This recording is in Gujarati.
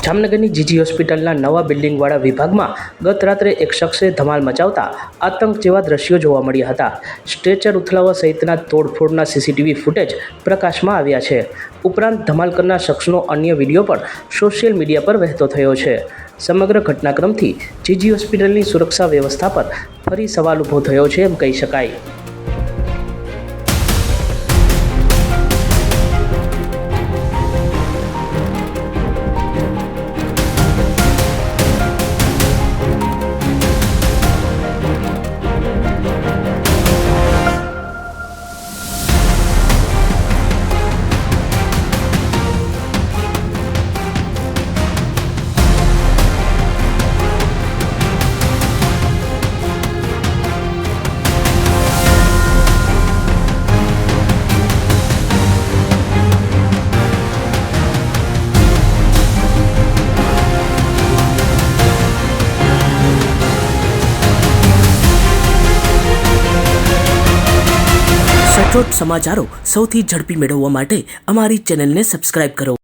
જામનગરની જીજી હોસ્પિટલના નવા બિલ્ડિંગવાળા વિભાગમાં ગત રાત્રે એક શખ્સે ધમાલ મચાવતા આતંક જેવા દ્રશ્યો જોવા મળ્યા હતા। સ્ટ્રેચર ઉથલાવવા સહિતના તોડફોડના સીસીટીવી ફૂટેજ પ્રકાશમાં આવ્યા છે। ઉપરાંત ધમાલ કરનાર શખ્સનો અન્ય વિડીયો પણ સોશિયલ મીડિયા પર વહેતો થયો છે। સમગ્ર ઘટનાક્રમથી જીજી હોસ્પિટલની સુરક્ષા વ્યવસ્થા પર ફરી સવાલ ઊભો થયો છે એમ કહી શકાય। સચોટ સમાચારો સૌથી ઝડપી મેળવવા માટે અમારી ચેનલને સબસ્ક્રાઇબ કરો।